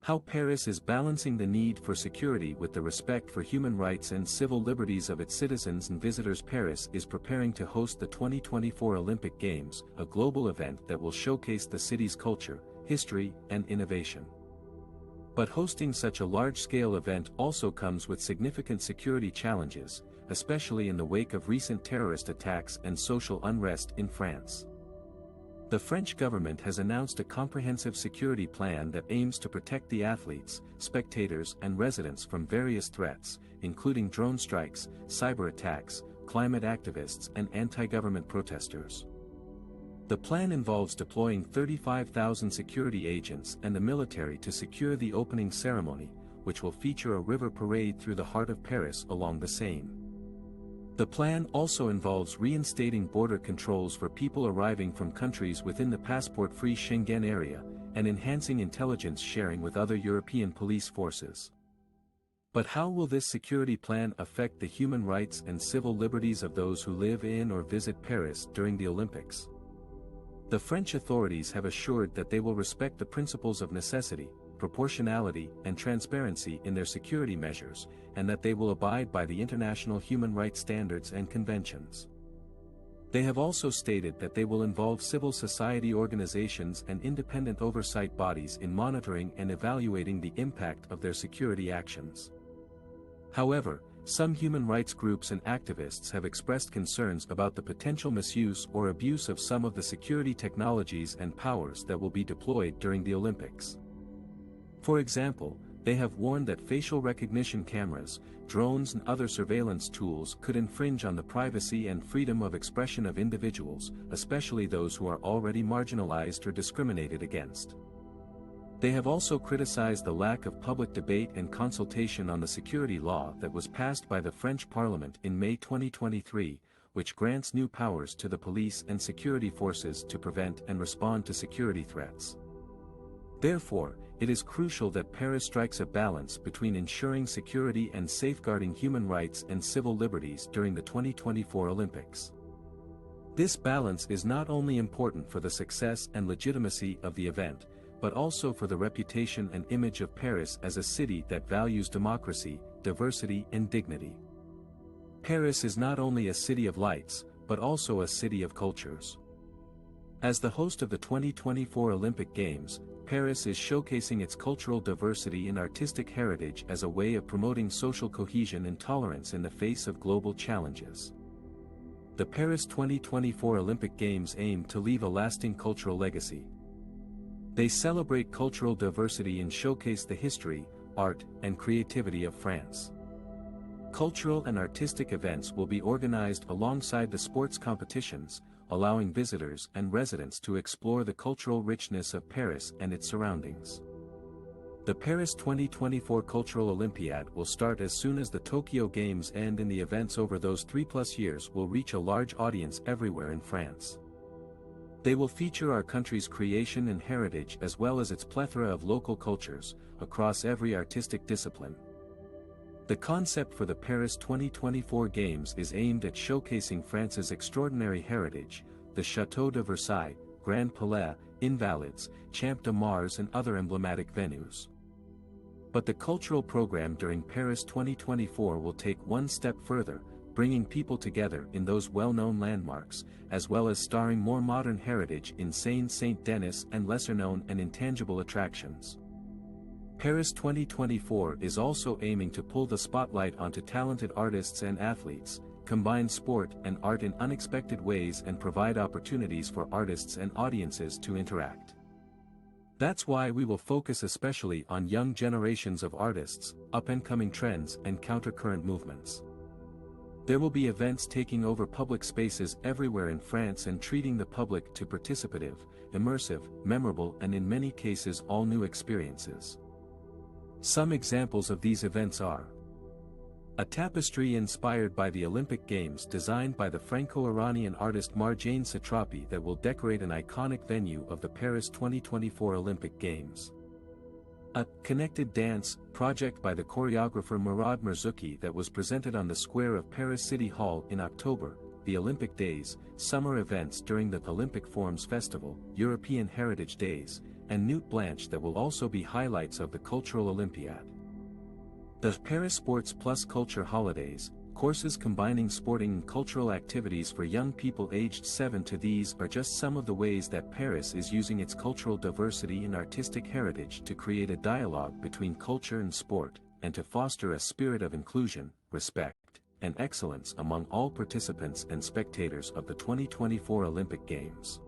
How Paris is balancing the need for security with the respect for human rights and civil liberties of its citizens and visitors. Paris is preparing to host the 2024 Olympic Games, a global event that will showcase the city's culture, history, and innovation. But hosting such a large-scale event also comes with significant security challenges, especially in the wake of recent terrorist attacks and social unrest in France. The French government has announced a comprehensive security plan that aims to protect the athletes, spectators and residents from various threats, including drone strikes, cyber attacks, climate activists and anti-government protesters. The plan involves deploying 35,000 security agents and the military to secure the opening ceremony, which will feature a river parade through the heart of Paris along the Seine. The plan also involves reinstating border controls for people arriving from countries within the passport-free Schengen area, and enhancing intelligence sharing with other European police forces. But how will this security plan affect the human rights and civil liberties of those who live in or visit Paris during the Olympics? The French authorities have assured that they will respect the principles of necessity, proportionality, and transparency in their security measures, and that they will abide by the international human rights standards and conventions. They have also stated that they will involve civil society organizations and independent oversight bodies in monitoring and evaluating the impact of their security actions. However, some human rights groups and activists have expressed concerns about the potential misuse or abuse of some of the security technologies and powers that will be deployed during the Olympics. For example, they have warned that facial recognition cameras, drones and other surveillance tools could infringe on the privacy and freedom of expression of individuals, especially those who are already marginalized or discriminated against. They have also criticized the lack of public debate and consultation on the security law that was passed by the French Parliament in May 2023, which grants new powers to the police and security forces to prevent and respond to security threats. Therefore, it is crucial that Paris strikes a balance between ensuring security and safeguarding human rights and civil liberties during the 2024 Olympics. This balance is not only important for the success and legitimacy of the event, but also for the reputation and image of Paris as a city that values democracy, diversity and dignity. Paris is not only a city of lights, but also a city of cultures. As the host of the 2024 Olympic Games, Paris is showcasing its cultural diversity and artistic heritage as a way of promoting social cohesion and tolerance in the face of global challenges. The Paris 2024 Olympic Games aim to leave a lasting cultural legacy. They celebrate cultural diversity and showcase the history, art, and creativity of France. Cultural and artistic events will be organized alongside the sports competitions, allowing visitors and residents to explore the cultural richness of Paris and its surroundings. The Paris 2024 Cultural Olympiad will start as soon as the Tokyo Games end, and the events over those 3+ years will reach a large audience everywhere in France. They will feature our country's creation and heritage as well as its plethora of local cultures, across every artistic discipline. The concept for the Paris 2024 Games is aimed at showcasing France's extraordinary heritage, the Château de Versailles, Grand Palais, Invalides, Champ de Mars and other emblematic venues. But the cultural program during Paris 2024 will take one step further, bringing people together in those well-known landmarks, as well as starring more modern heritage in Seine Saint-Denis and lesser-known and intangible attractions. Paris 2024 is also aiming to pull the spotlight onto talented artists and athletes, combine sport and art in unexpected ways and provide opportunities for artists and audiences to interact. That's why we will focus especially on young generations of artists, up-and-coming trends and counter-current movements. There will be events taking over public spaces everywhere in France and treating the public to participative, immersive, memorable and in many cases all new experiences. Some examples of these events are: a tapestry inspired by the Olympic Games designed by the Franco-Iranian artist Marjane Satrapi that will decorate an iconic venue of the Paris 2024 Olympic Games. A connected dance project by the choreographer Murad Merzouki that was presented on the square of Paris City Hall in October. The Olympic Days, summer events during the Olympic Forums Festival, European Heritage Days, and Newt Blanche that will also be highlights of the Cultural Olympiad. The Paris Sports Plus Culture Holidays, courses combining sporting and cultural activities for young people aged 7 to these are just some of the ways that Paris is using its cultural diversity and artistic heritage to create a dialogue between culture and sport, and to foster a spirit of inclusion, respect, and excellence among all participants and spectators of the 2024 Olympic Games.